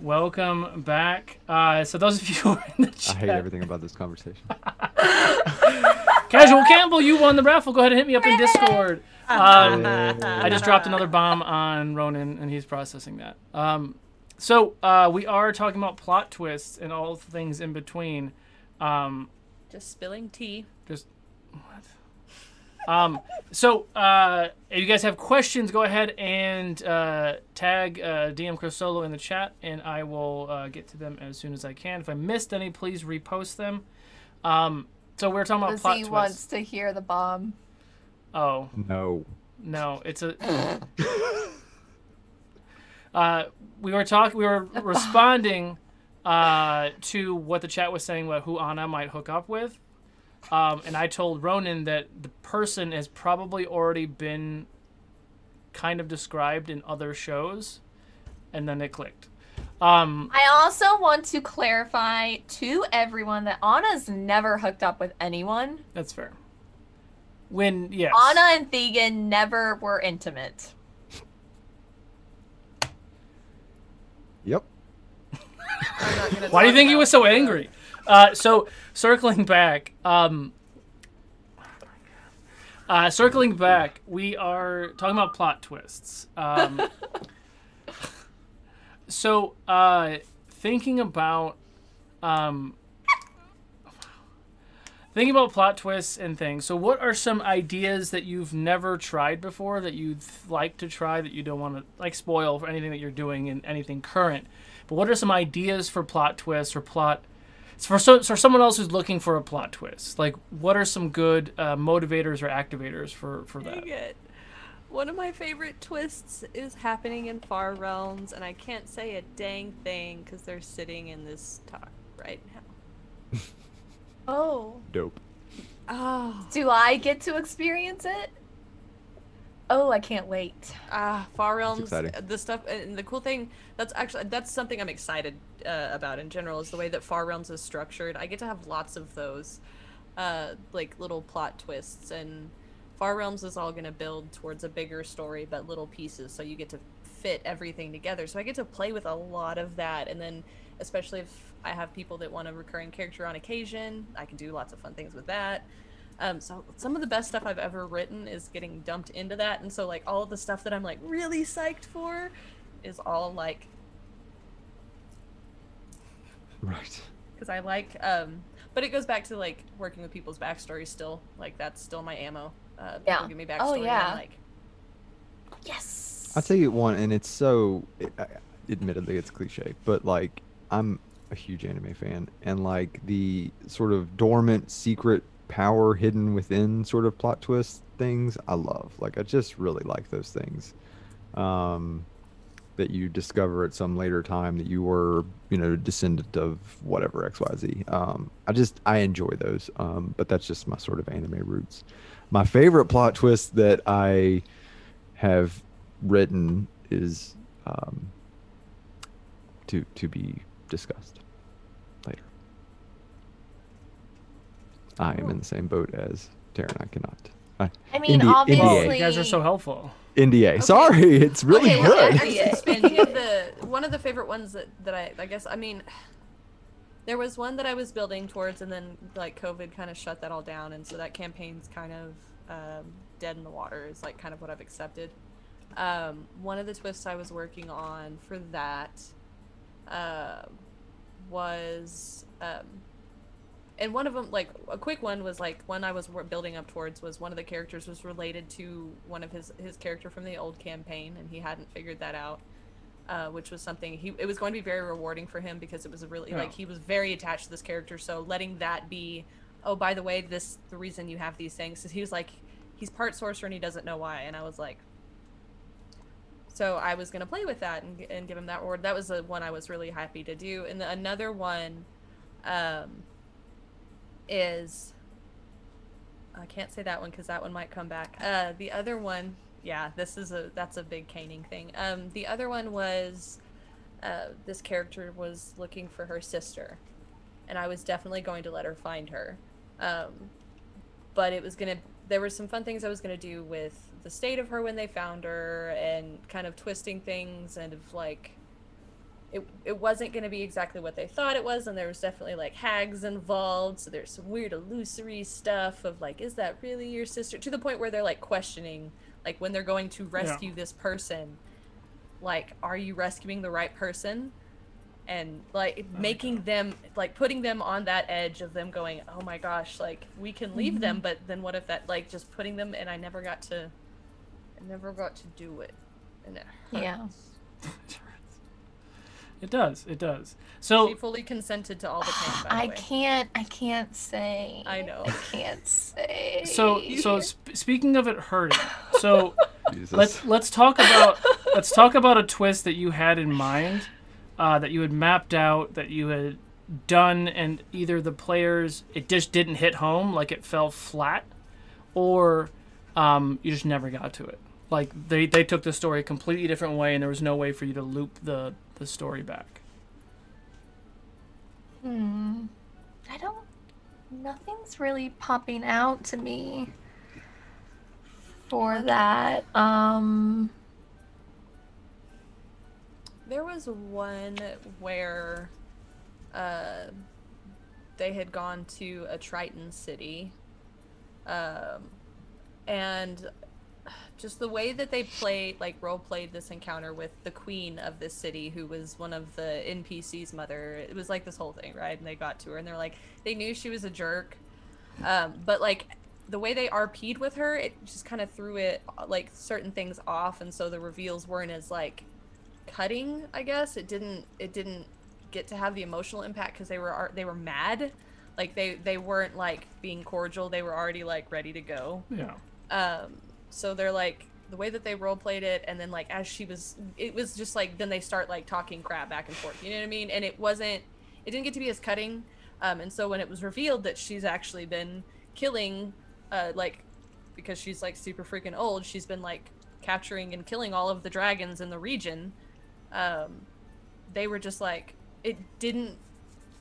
Welcome back. So those of you who are in the chat, I hate everything about this conversation. Casual Campbell, you won the raffle. Go ahead and hit me up in Discord. I just dropped another bomb on Ronin, and he's processing that. So we are talking about plot twists and all things in between. Just spilling tea. Just what? So if you guys have questions, go ahead and tag DM Crosolo in the chat, and I will get to them as soon as I can. If I missed any, please repost them. So we're talking about plot twists. Wants to hear the bomb. Oh. No. No, it's a... we were responding to what the chat was saying about who Anna might hook up with. And I told Ronin that the person has probably already been kind of described in other shows, and then it clicked. I also want to clarify to everyone that Anna's never hooked up with anyone. That's fair. Yes. Anna and Thegan never were intimate. Yep. Why do you think he was so angry? So circling back, we are talking about plot twists. So thinking about plot twists and things. So what are some ideas that you've never tried before that you'd like to try that you don't want to like spoil for anything that you're doing in anything current? But what are some ideas for plot twists or plot for someone else who's looking for a plot twist? Like, what are some good motivators or activators for that? Dang it. One of my favorite twists is happening in Far Realms, and I can't say a dang thing because they're sitting in this talk right now. Oh. Dope. Oh. Do I get to experience it? Oh, I can't wait. Far Realms, the stuff, and the cool thing, that's something I'm excited about in general, is the way that Far Realms is structured. I get to have lots of those, like, little plot twists, and Far Realms is all going to build towards a bigger story, but little pieces, so you get to fit everything together. So I get to play with a lot of that, and then, especially if I have people that want a recurring character on occasion, I can do lots of fun things with that. So some of the best stuff I've ever written is getting dumped into that, and so like all of the stuff that I'm like really psyched for is all like right, because I like but it goes back to like working with people's backstories still, like that's still my ammo. People give me backstory. Oh yeah. And I'm like, yes. I'll tell you one, and it's so admittedly it's cliche, but like I'm a huge anime fan, and like the sort of dormant secret power hidden within sort of plot twist things I love. Like I just really like those things that you discover at some later time that you were, you know, descendant of whatever XYZ. I enjoy those, but that's just my sort of anime roots. My favorite plot twist that I have written is to be discussed later. I am in the same boat as Taryn. I cannot. I mean, NDA. obviously... You guys are so helpful. NDA. Okay. Sorry, it's really good. Speaking of one of the favorite ones that I guess, I mean, there was one that I was building towards, and then like COVID kind of shut that all down, and so that campaign's kind of dead in the water is like kind of what I've accepted. One of the twists I was working on for that was and one of them, like a quick one, was like one I was building up towards was one of the characters was related to one of his character from the old campaign, and he hadn't figured that out, which was something it was going to be very rewarding for him because it was a really like he was very attached to this character. So letting that be, oh by the way, the reason you have these things is he was like he's part sorcerer and he doesn't know why, and I was like, so I was gonna play with that and give him that reward. That was the one I was really happy to do. And another one is, I can't say that one because that one might come back. The other one, yeah, that's a big caning thing. The other one was this character was looking for her sister, and I was definitely going to let her find her. But there were some fun things I was gonna do with the state of her when they found her, and kind of twisting things, and of like it wasn't going to be exactly what they thought it was, and there was definitely like hags involved, so there's some weird illusory stuff of like, is that really your sister, to the point where they're like questioning, like when they're going to rescue this person, like, are you rescuing the right person? And like making them, like putting them on that edge of them going, oh my gosh, like we can leave them, but then what if that, like just putting them, and I never got to do it, and it hurts. Yeah. It does. So she fully consented to all the pain, by the way. I can't say. I know. I can't say. So speaking of it hurting, so let's talk about a twist that you had in mind, that you had mapped out, that you had done, and either the players, it just didn't hit home, like it fell flat, or you just never got to it. Like they took the story a completely different way, and there was no way for you to loop the story back. Nothing's really popping out to me for that. There was one where they had gone to a Triton city, and just the way that they played, like role played this encounter with the queen of this city, who was one of the NPC's mother. It was like this whole thing, right? And they got to her, and they're like, they knew she was a jerk, but like the way they RP'd with her, it just kind of threw it, like certain things off, and so the reveals weren't as like cutting, I guess. It didn't get to have the emotional impact because they were mad, like they weren't like being cordial, they were already like ready to go. So they're like, the way that they role played it, and then like as it was just like, then they start like talking crap back and forth, you know what I mean? And it didn't get to be as cutting, and so when it was revealed that she's actually been killing, like because she's like super freaking old, she's been like capturing and killing all of the dragons in the region, they were just like, it didn't,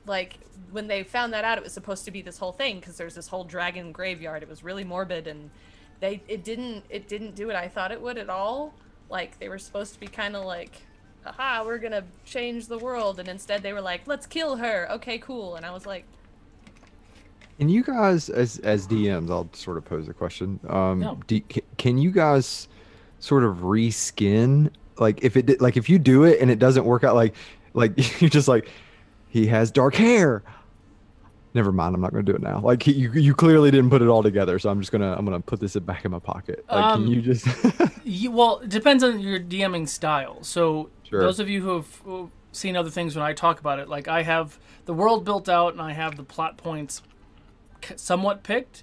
like when they found that out, it was supposed to be this whole thing because there's this whole dragon graveyard, it was really morbid, and it didn't do what I thought it would at all. Like they were supposed to be kind of like, haha, we're gonna change the world, and instead they were like, let's kill her, okay, cool. And I was like, and you guys as DMs, I'll sort of pose a question. No. Can you guys sort of reskin, like if you do it and it doesn't work out, like you're just like, he has dark hair, never mind, I'm not going to do it now. Like you clearly didn't put it all together, so I'm gonna put this back in my pocket. Like, can you just? Well, it depends on your DMing style. So sure. Those of you who have seen other things, when I talk about it, like I have the world built out and I have the plot points somewhat picked,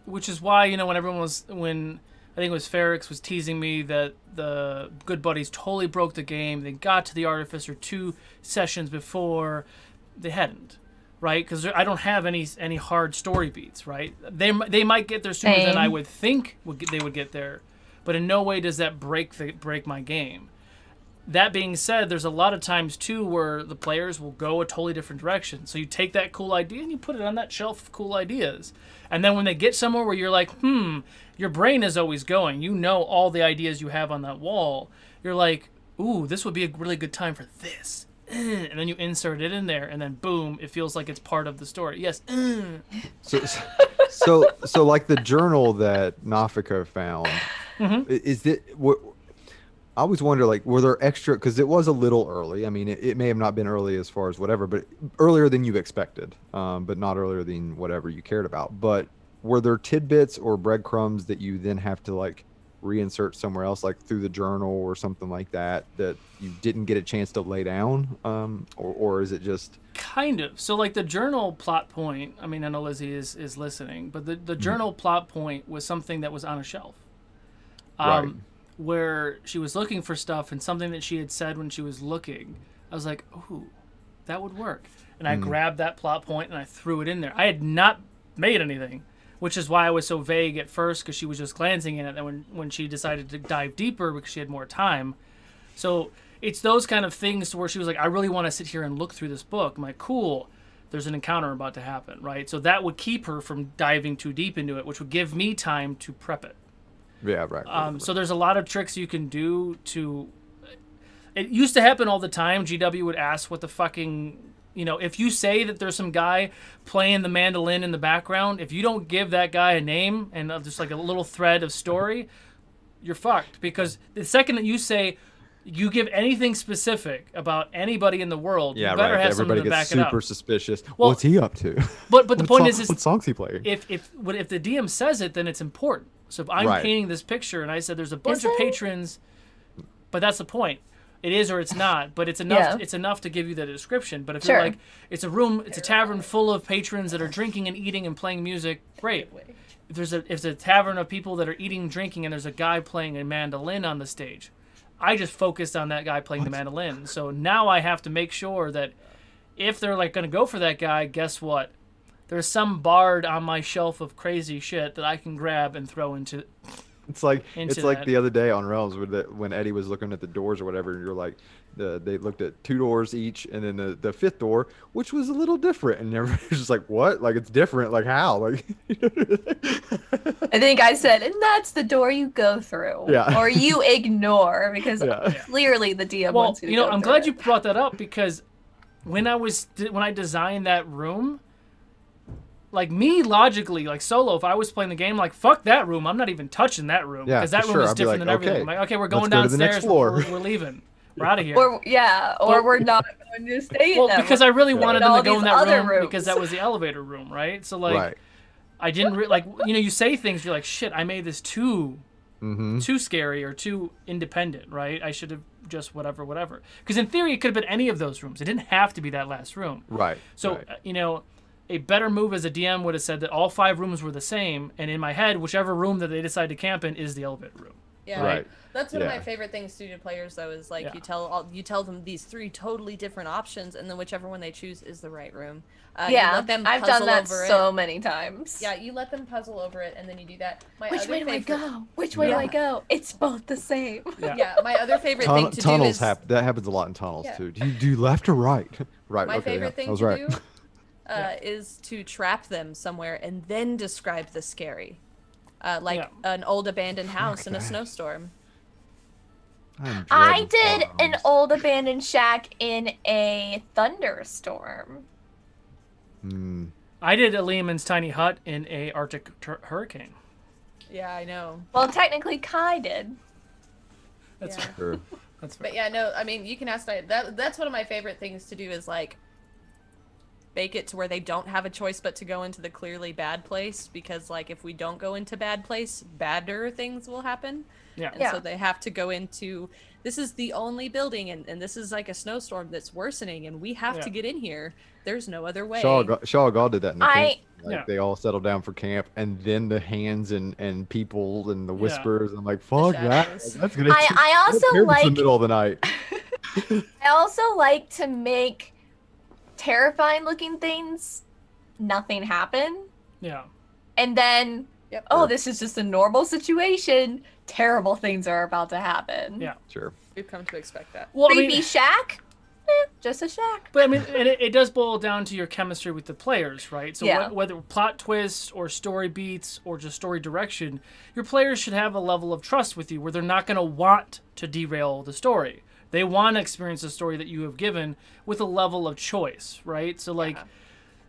which is why, you know, when I think it was Ferrix was teasing me that the Good Buddies totally broke the game. They got to the Artificer 2 sessions before. They hadn't. Right, because I don't have any hard story beats. Right, they might get there sooner than I would think they would get there, but in no way does that break my game. That being said, there's a lot of times too where the players will go a totally different direction. So you take that cool idea and you put it on that shelf of cool ideas, and then when they get somewhere where you're like, your brain is always going. You know all the ideas you have on that wall. You're like, ooh, this would be a really good time for this. And then you insert it in there, and then boom, it feels like it's part of the story. Yes. So like the journal that Nafika found, is it? I always wonder, like, were there extra? Because it was a little early. I mean, it may have not been early as far as whatever, but earlier than you expected, but not earlier than whatever you cared about. But were there tidbits or breadcrumbs that you then have to like reinsert somewhere else, like through the journal or something like that you didn't get a chance to lay down, or is it just kind of? So like the journal plot point, I mean, I know Lizzie is listening, but the journal plot point was something that was on a shelf, right, where she was looking for stuff, and something that she had said when she was looking, I was like, ooh, that would work, and I grabbed that plot point and I threw it in there. I had not made anything, which is why I was so vague at first, because she was just glancing at it, and when she decided to dive deeper because she had more time. So it's those kind of things where she was like, I really want to sit here and look through this book. I'm like, cool, there's an encounter about to happen, right? So that would keep her from diving too deep into it, which would give me time to prep it. Yeah, right. So there's a lot of tricks you can do to... it used to happen all the time. GW would ask what the fucking, if you say that there's some guy playing the mandolin in the background, if you don't give that guy a name and just like a little thread of story, you're fucked. Because the second that you say, you give anything specific about anybody in the world, you better have something to back it up. Super suspicious. Well, what's he up to? But the point is what songs he playing? If the DM says it, then it's important. So if I'm painting this picture and I said there's a bunch of patrons, but that's the point. It is or it's not, but it's enough. Yeah. It's enough to give you the description. But if you're like, it's a tavern full of patrons that are drinking and eating and playing music, great. If it's a tavern of people that are eating and drinking and there's a guy playing a mandolin on the stage, I just focused on that guy playing the mandolin. So now I have to make sure that if they're like going to go for that guy, guess what? There's some bard on my shelf of crazy shit that I can grab and throw into. It's like the other day on Realms when Eddie was looking at the doors or whatever, and you're like, they looked at 2 doors each, and then the 5th door, which was a little different, and everybody's just like, what? Like, it's different? Like, how? Like, I think I said, and that's the door you go through, or you ignore, because clearly the DM wants you to go I'm glad you brought that up, because when I designed that room, like me logically, like solo, if I was playing the game, like fuck that room, I'm not even touching that room, because that room is different than everything. I'm like, okay, we're going downstairs, we're leaving. We're out of here. Or we're not going to stay in that because I really wanted them to go in that room because that was the elevator room, right? So like, I didn't you say things, you're like, shit, I made this too scary or too independent, right? I should have just whatever. Because in theory, it could have been any of those rooms. It didn't have to be that last room. Right. So a better move as a DM would have said that all 5 rooms were the same, and in my head, whichever room that they decide to camp in is the elevator room. Yeah, right. That's one of my favorite things to do to players, though, is like you tell them these 3 totally different options, and then whichever one they choose is the right room. You let them I've done that so many times. Yeah, you let them puzzle over it, and then you do that. Which way do I go? Which way do I go? It's both the same. Yeah, my other favorite thing to do is that happens a lot in tunnels too. Do you do left or right? Right. My favorite thing to do is to trap them somewhere and then describe the scary. Like an old abandoned house in a snowstorm. I did an old abandoned shack in a thunderstorm. I did a Lehman's tiny hut in a Arctic hurricane. Yeah, I know. Well, technically Kai did. That's fair. That's fair. But yeah, no, I mean, you can ask that's one of my favorite things to do is like make it to where they don't have a choice but to go into the clearly bad place, because like if we don't go into bad place, badder things will happen. So they have to go into, this is the only building and this is like a snowstorm that's worsening and we have to get in here. There's no other way. Shaw God did that in the camp. They all settled down for camp, and then the hands and people and the whispers. I'm like, fuck that. That's gonna I also like in the middle of the night. I also like to make terrifying looking things nothing happen. Yeah. And then this is just a normal situation. Terrible things are about to happen. Yeah. Sure. We've come to expect that. Well, Creepy shack? Just a shack. But I mean, it does boil down to your chemistry with the players, right? So whether plot twists or story beats or just story direction, your players should have a level of trust with you where they're not going to want to derail the story. They want to experience the story that you have given with a level of choice, right? So like,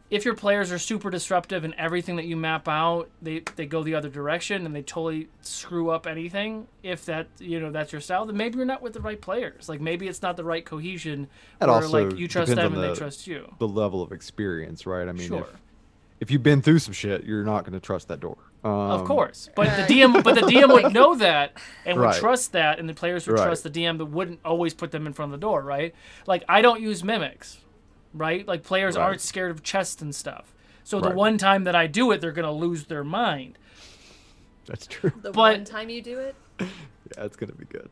if your players are super disruptive and everything that you map out, they go the other direction and they totally screw up anything, if that, that's your style, then maybe you're not with the right players. Like maybe it's not the right cohesion that where also like you trust them and they trust you. The level of experience, right? I mean, sure. if you've been through some shit, you're not going to trust that door. Of course. But the DM would know that and would trust that, and the players would trust the DM, but wouldn't always put them in front of the door, right? Like I don't use mimics. Right? Like, players aren't scared of chests and stuff. So the one time that I do it, they're going to lose their mind. That's true. But one time you do it? Yeah, it's going to be good.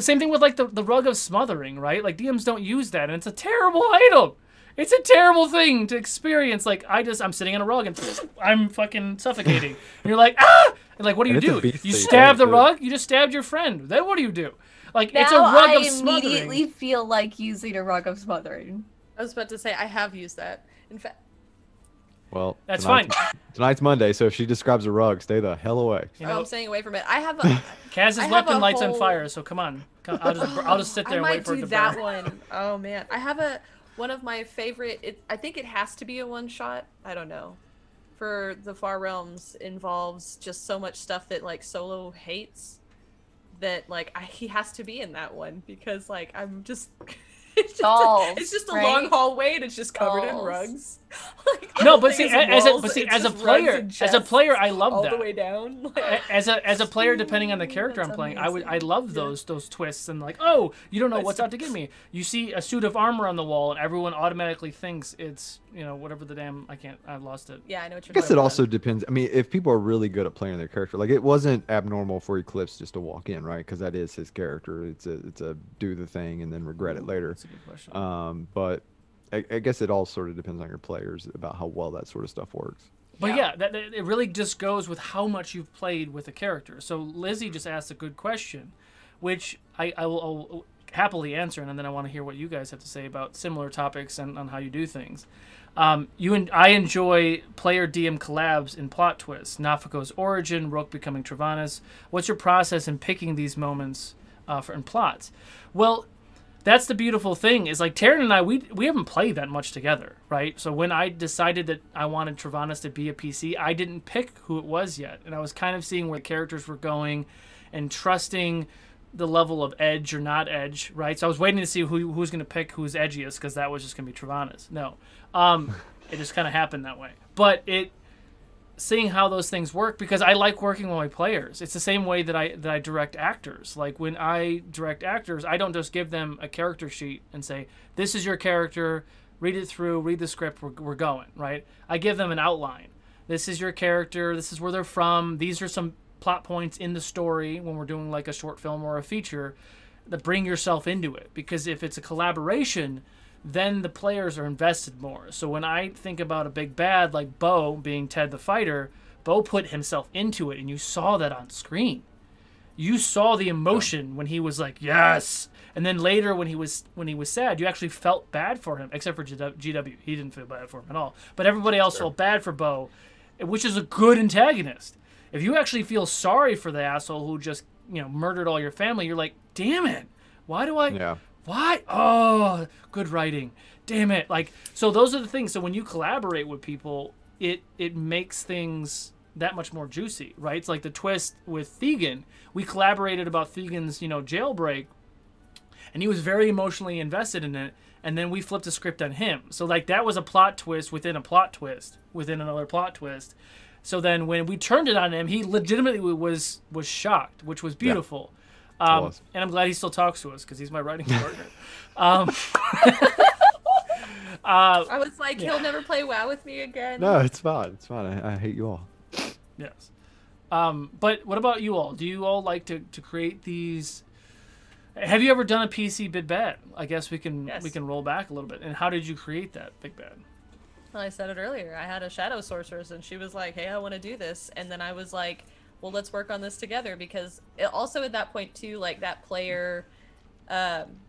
Same thing with, like, the rug of smothering, right? Like, DMs don't use that, and it's a terrible item. It's a terrible thing to experience. Like, I'm sitting on a rug, and I'm fucking suffocating. And you're like, ah! And, like, what do you do? You stab the rug? You just stabbed your friend. Then what do you do? Like, it's a rug of smothering. I immediately feel like using a rug of smothering. I was about to say, I have used that. In fact, Well, that's fine. Tonight's Monday, so if she describes a rug, stay the hell away. You know, I'm staying away from it. I have Kaz's weapon lights on fire, so come on. I'll just sit there and wait for it to burn. I might do that one. Oh man, I have one of my favorite. I think it has to be a one shot. I don't know. For the Far Realms involves just so much stuff that like Solo hates. That like he has to be in that one because like I'm just. It's just a long hallway and it's just covered in rugs. Like, no, but see, as a player, I love that. All the way down. As a player, depending on the character I'm playing, I love those twists and like, oh, you don't know what's out to get me. You see a suit of armor on the wall and everyone automatically thinks it's whatever the damn I lost it. Yeah, I know what you're. I guess it also depends. I mean, if people are really good at playing their character, like it wasn't abnormal for Eclipse just to walk in, right? Because that is his character. It's a do the thing and then regret it later. That's a good question. But I guess it all sort of depends on your players about how well that sort of stuff works. But yeah, it really just goes with how much you've played with a character. So Lizzie just asked a good question, which I'll happily answer, and then I want to hear what you guys have to say about similar topics and on how you do things. I enjoy player DM collabs in plot twists. Nafiko's origin, Rook becoming Travanis. What's your process in picking these moments in plots? Well, that's the beautiful thing is like Taryn and I, we haven't played that much together, right? So when I decided that I wanted Travanis to be a PC, I didn't pick who it was yet. And I was kind of seeing where the characters were going and trusting the level of edge or not edge, right? So I was waiting to see who's going to pick who's edgiest because that was just going to be Travanis. No. It just kind of happened that way. But seeing how those things work, because I like working with my players. It's the same way that I direct actors. Like when I direct actors, I don't just give them a character sheet and say, this is your character, read it through, read the script, we're going, right? I give them an outline. This is your character, this is where they're from, these are some plot points in the story when we're doing like a short film or a feature, that bring yourself into it. Because if it's a collaboration, then the players are invested more. So when I think about a big bad like Bo being Ted the Fighter, Bo put himself into it, and you saw that on screen. You saw the emotion when he was like, yes! And then later when he was sad, you actually felt bad for him, except for GW. He didn't feel bad for him at all. But everybody else felt bad for Bo, which is a good antagonist. If you actually feel sorry for the asshole who just murdered all your family, you're like, damn it, why do I... Yeah. Why? Oh, good writing. Damn it. Like, so those are the things. So when you collaborate with people, it makes things that much more juicy, right? It's like the twist with Thegan. We collaborated about Thegan's, jailbreak, and he was very emotionally invested in it, and then we flipped the script on him. So, like, that was a plot twist within a plot twist, within another plot twist. So then when we turned it on him, he legitimately was shocked, which was beautiful. Yeah. And I'm glad he still talks to us because he's my writing partner. I was like, he'll never play WoW with me again. No, it's fine. It's fine. I hate you all. Yes. But what about you all? Do you all like to create these? Have you ever done a PC Big Bad? I guess we can roll back a little bit. And how did you create that Big Bad? Well, I said it earlier. I had a shadow sorceress, and she was like, hey, I want to do this. And then I was like, well, let's work on this together, because it also at that point too, like that player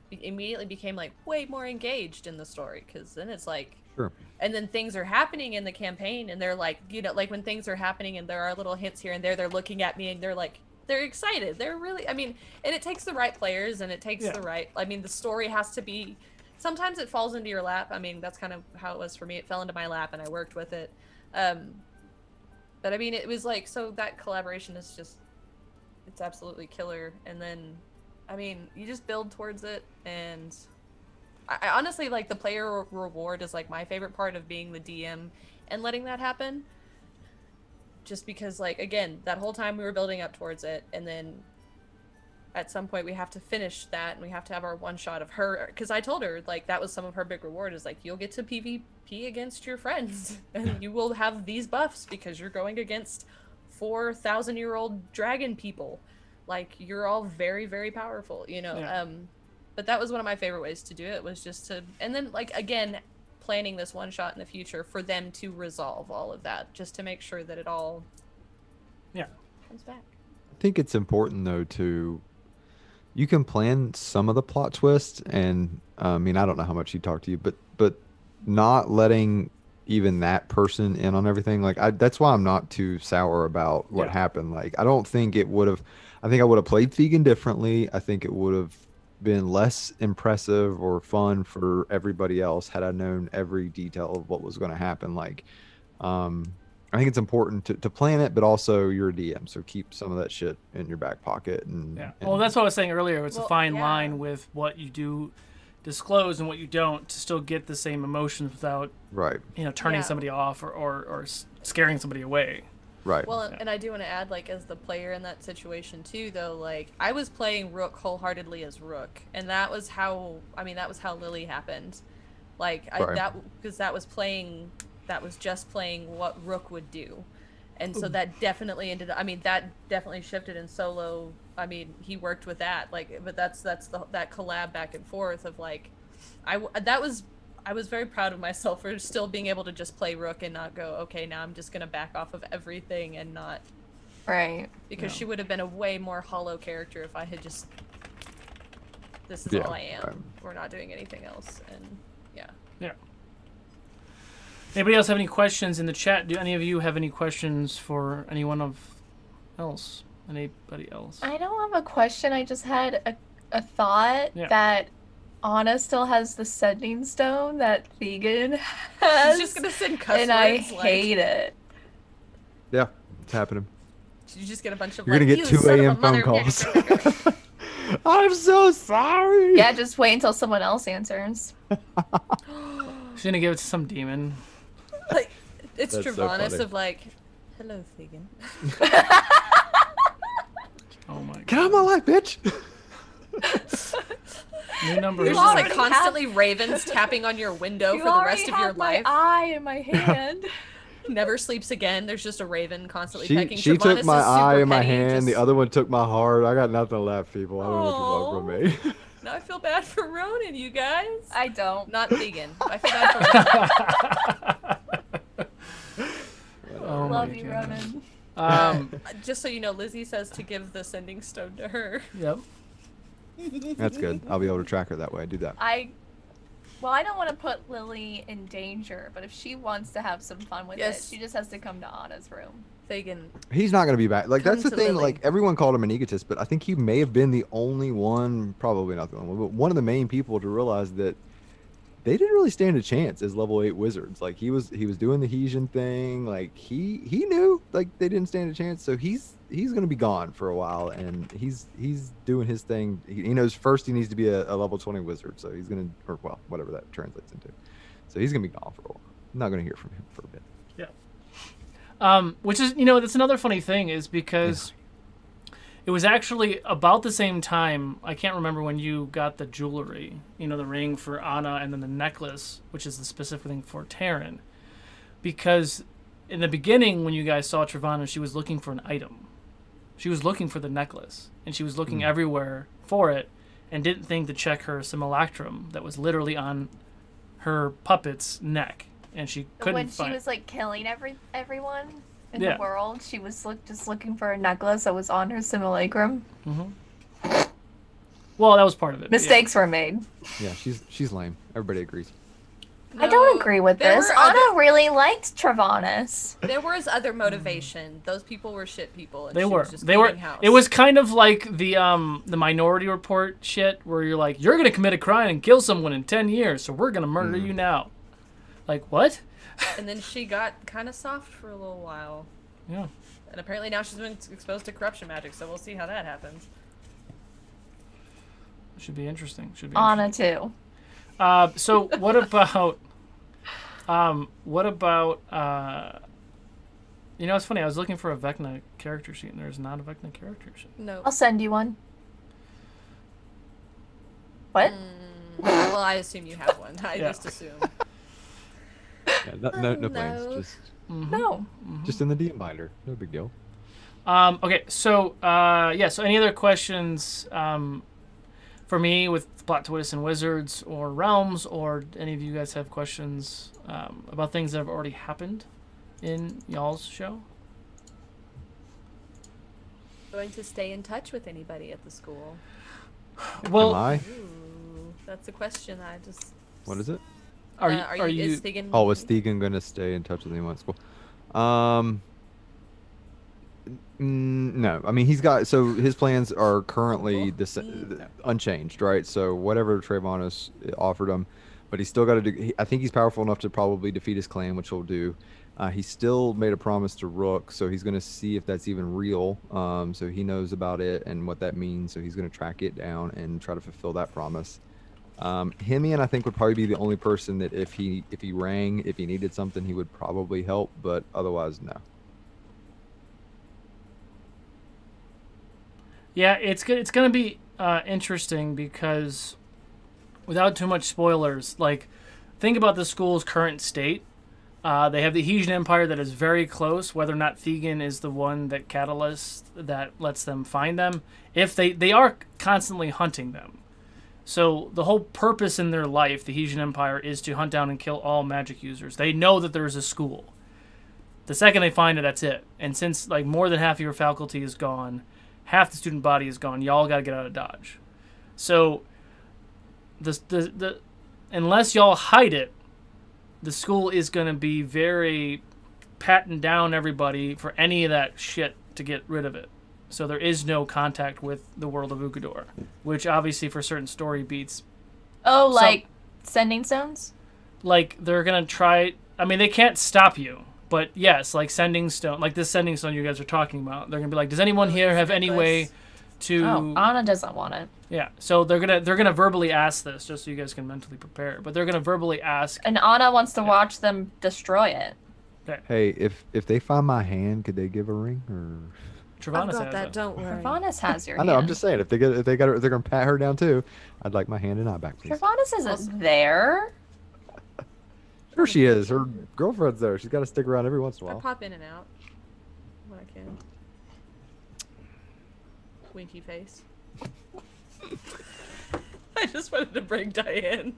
immediately became like way more engaged in the story, because then it's like, sure. And then things are happening in the campaign, and they're like, like when things are happening and there are little hints here and there, they're looking at me and they're like, they're excited. They're really, and it takes the right players, and it takes the right, the story has to be, sometimes it falls into your lap. That's kind of how it was for me. It fell into my lap and I worked with it. But it was like, so that collaboration is just, it's absolutely killer. And then, you just build towards it. And I honestly, like, the player reward is like my favorite part of being the DM and letting that happen. Just because, like, again, that whole time we were building up towards it, and then at some point we have to finish that, and we have to have our one shot of her, because I told her, like, that was some of her big reward, is like, you'll get to PvP against your friends, and you will have these buffs because you're going against 4,000-year-old dragon people. Like, you're all very, very powerful, but that was one of my favorite ways to do it, was just to, and then, like, again, planning this one shot in the future for them to resolve all of that, just to make sure that it all comes back. I think it's important, though, you can plan some of the plot twists, and I don't know how much he talked to you, but not letting even that person in on everything. Like that's why I'm not too sour about what happened. Like I don't think it would have. I think I would have played Thegan differently. I think it would have been less impressive or fun for everybody else had I known every detail of what was going to happen. Like, I think it's important to plan it, but also you're a DM, so keep some of that shit in your back pocket. And well, that's what I was saying earlier. It's a fine line with what you do disclose and what you don't to still get the same emotions without, turning somebody off or scaring somebody away. Right. Well, and I do want to add, like, as the player in that situation too, though, like, I was playing Rook wholeheartedly as Rook, and that was how Lily happened. Like, that was just playing what Rook would do. And so that definitely that definitely shifted in solo. I mean, he worked with that, like, but that collab back and forth of, like, I was very proud of myself for still being able to just play Rook and not go, okay, now I'm just going to back off of everything and not... Right. Because she would have been a way more hollow character if I had just... This is all I am. Right. We're not doing anything else. And, Yeah. Anybody else have any questions in the chat? Do any of you have any questions for anyone else? Anybody else? I don't have a question. I just had a thought that Anna still has the sending stone that Thegan has. She's just gonna send cuss and words, I hate it. Yeah, it's happening. You just get a bunch of You're gonna get 2 a.m. phone calls. I'm so sorry. Yeah, just wait until someone else answers. She's gonna give it to some demon. Like, it's Travanis of like, hello, Thegan. Oh my god. Get out of my life, bitch. New number. There's just like constantly ravens tapping on your window for the rest of your life. My eye in my hand. Never sleeps again. There's just a raven constantly pecking. She took my eye in my hand. The other one took my heart. I got nothing left, people. I don't know what you want from me. Now I feel bad for Ronin, you guys. I don't. Not Thegan. I feel bad for Ronin. Love you, Ronin. Just so you know, Lizzie says to give the sending stone to her. Yep. That's good. I'll be able to track her that way. Do that. Well, I don't want to put Lily in danger, but if she wants to have some fun with it, she just has to come to Anna's room. Thegan. He's not going to be back. Like, that's the thing. Lily. Like, everyone called him an egotist, but I think he may have been the only one, probably not the only one, but one of the main people to realize that they didn't really stand a chance as level 8 wizards. Like, he was doing the Hesian thing. Like, he knew, like, they didn't stand a chance. So he's going to be gone for a while, and he's doing his thing. He knows first he needs to be a level 20 wizard. So he's going to, or well, whatever that translates into. So he's going to be gone for a while. I'm not going to hear from him for a bit. Yeah. Which is, that's another funny thing is because it was actually about the same time. I can't remember when you got the jewelry, the ring for Anna and then the necklace, which is the specific thing for Taryn. Because in the beginning, when you guys saw Travana, she was looking for an item. She was looking for the necklace, and she was looking everywhere for it and didn't think to check her simulacrum that was literally on her puppet's neck. And she couldn't When find... she was like killing everyone in the world, she was just looking for a necklace that was on her simulacrum. Mm-hmm. Well, that was part of it. Mistakes were made. Yeah, she's lame. Everybody agrees. No, I don't agree with this. Anna really liked Travanis. There was other motivation. Those people were shit people. And they were. Was just they were. house. It was kind of like the Minority Report shit, where you're like, you're gonna commit a crime and kill someone in 10 years, so we're gonna murder you now. Like, what? And then she got kind of soft for a little while. Yeah. And apparently now she's been exposed to corruption magic, so we'll see how that happens. Should be interesting. Anna too. So what about it's funny, I was looking for a Vecna character sheet and there's not a Vecna character sheet. No. I'll send you one. What? Well, I assume you have one. I just assume. Yeah, no plans. Just just in the DM binder. No big deal. Okay, so so any other questions for me with plot twists and wizards or realms, or any of you guys have questions about things that have already happened in y'all's show? Going to stay in touch with anybody at the school? Well, am I? Ooh, that's a question I just... What is it? Is Thegan... Oh, is Thegan going to stay in touch with anyone at school? No. I mean, so his plans are currently unchanged, right? So whatever Trayvon has offered him, but he's still got to do. I think he's powerful enough to probably defeat his clan, which he'll do. He still made a promise to Rook, so he's going to see if that's even real. So he knows about it and what that means. So he's going to track it down and try to fulfill that promise. Himian, I think, would probably be the only person that if he needed something, he would probably help, but otherwise, no. Yeah, it's going to be interesting because, without too much spoilers, like, think about the school's current state. They have the Hesian Empire that is very close. Whether or not Thegan is the one that that lets them find them, if they are constantly hunting them. So the whole purpose in their life, the Hesian Empire, is to hunt down and kill all magic users. They know that there's a school. The second they find it, that's it. And since like more than half of your faculty is gone, half the student body is gone, y'all got to get out of Dodge. So the unless y'all hide it, the school is going to be very patting down everybody for any of that shit to get rid of it. So there is no contact with the world of Ukador, which obviously for certain story beats. Oh, like sending stones? Like they're going to try. I mean, they can't stop you. But yes, like sending stone, like this sending stone you guys are talking about. They're going to be like, does anyone here have any way to... Oh, Anna doesn't want it. Yeah, so they're gonna verbally ask this, just so you guys can mentally prepare. But they're gonna verbally ask, and Anna wants to watch them destroy it. Okay. Hey, if they find my hand, could they give a ring or? Travanis has that. Don't worry. Travanis has your. I know. Hand. I'm just saying, if they got her, they're gonna pat her down too. I'd like my hand and eye back, please. Travanis isn't there. Sure, she is. Her girlfriend's there. She's got to stick around every once in a while. I pop in and out when I can. Winky face. I just wanted to bring Dianne.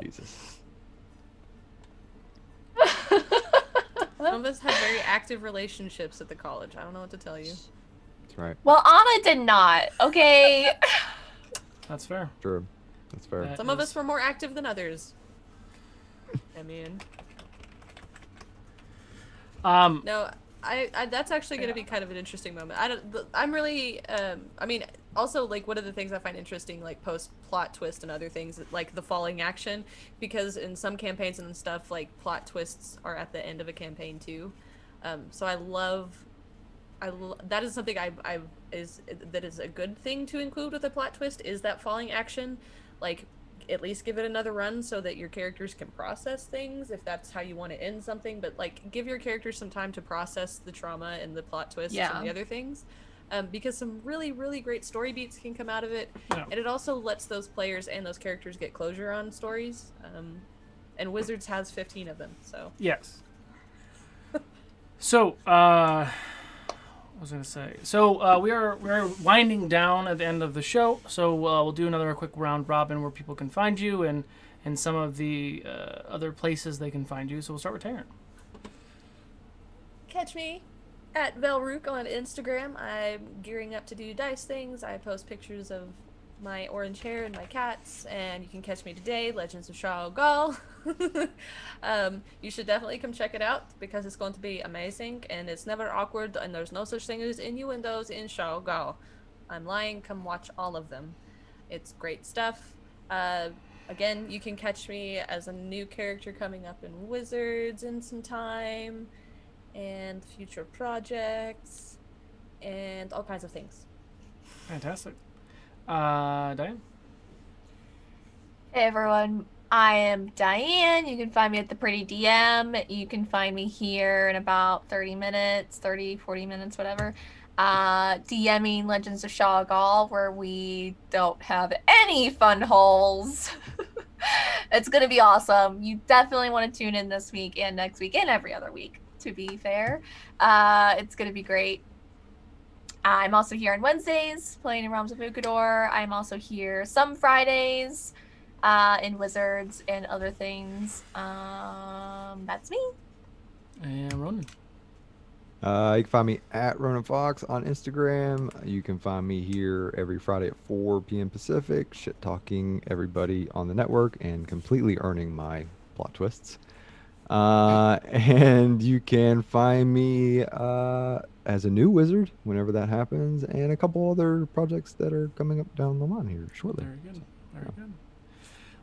Jesus. Some of us have very active relationships at the college. I don't know what to tell you. That's right. Well, Anna did not. Okay. That's fair. True. That's fair. Some of us were more active than others. I mean. No, I that's actually going to be kind of an interesting moment. I'm really, I mean, also, like, one of the things I find interesting, like, post-plot twist and other things, like the falling action, because in some campaigns and stuff, like, plot twists are at the end of a campaign, too. So that is something that is a good thing to include with a plot twist, is that falling action. Like, at least give it another run so that your characters can process things, if that's how you want to end something, but like give your characters some time to process the trauma and the plot twists and the other things, because some really, really great story beats can come out of it. And it also lets those players and those characters get closure on stories, and Wizards has 15 of them, so yes. So what was I going to say? So we're winding down at the end of the show. So we'll do another quick round robin where people can find you and some of the other places they can find you. So we'll start with Taryn. Catch me at Velrook on Instagram. I'm gearing up to do dice things. I post pictures of my orange hair and my cats, and you can catch me today, Legends of Shao Gal. You should definitely come check it out because it's going to be amazing, and it's never awkward, and there's no such thing as innuendos in Shao Gal. I'm lying, come watch all of them. It's great stuff. Again, you can catch me as a new character coming up in Wizards in some time, and future projects, and all kinds of things. Fantastic. Dianne? Hey everyone, I am Dianne. You can find me at the Pretty DM. You can find me here in about 30 minutes, 40 minutes, whatever. DMing Legends of Shao Gal, where we don't have any fun holes. It's going to be awesome. You definitely want to tune in this week and next week and every other week, to be fair. It's going to be great. I'm also here on Wednesdays playing in Realms of Ukador. I'm also here some Fridays in Wizards and other things. That's me. And Ronin. You can find me at Ronin Fawks on Instagram. You can find me here every Friday at 4 p.m. Pacific, shit talking everybody on the network and completely earning my plot twists. And you can find me as a new wizard whenever that happens, and a couple other projects that are coming up down the line here shortly. Very good. Very good.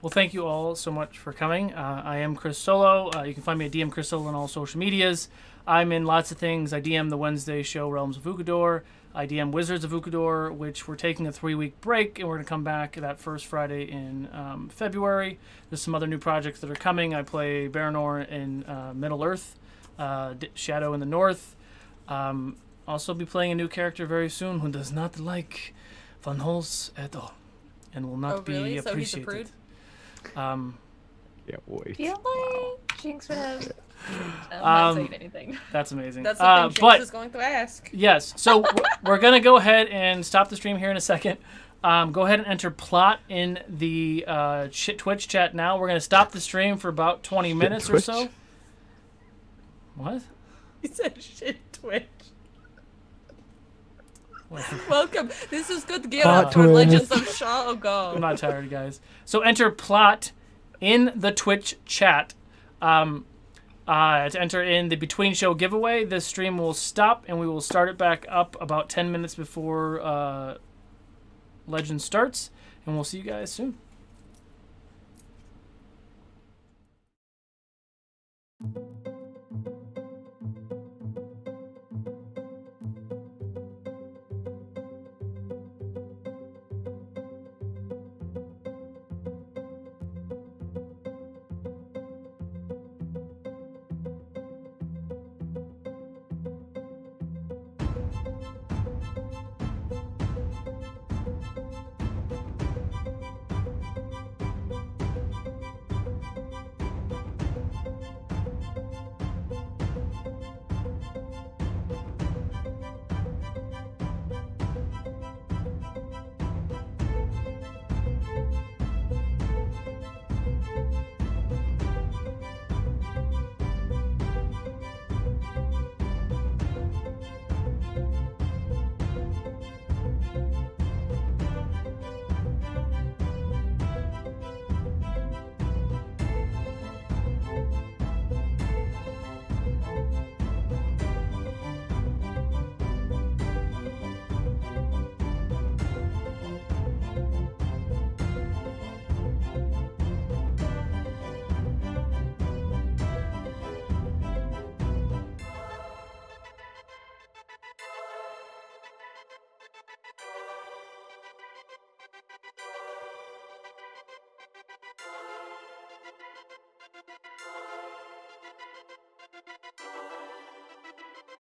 Well, thank you all so much for coming. I am Chris Solo. You can find me at DM Chris Solo on all social medias. I'm in lots of things. I DM the Wednesday show Realms of Ukador. I DM Wizards of Ukador, which we're taking a 3-week break, and we're going to come back that first Friday in February. There's some other new projects that are coming. I play Baranor in Middle Earth, Shadow in the North. Also be playing a new character very soon who does not like Van Hols at all and will not be appreciated. So he's a prude? Yeah, wait. I feel like Jinx would have. I'm not saying anything. That's amazing. That's the thing Jinx is going to ask. Yes, so we're going to go ahead and stop the stream here in a second. Go ahead and enter plot in the Twitch chat now. We're going to stop the stream for about 20 minutes or so. What? He said shit Twitch. Welcome. This is good gear up for Legends of Shogun. I'm not tired, guys. So enter plot in the Twitch chat. To enter in the Between Show giveaway. This stream will stop, and we will start it back up about 10 minutes before Legends starts. And we'll see you guys soon.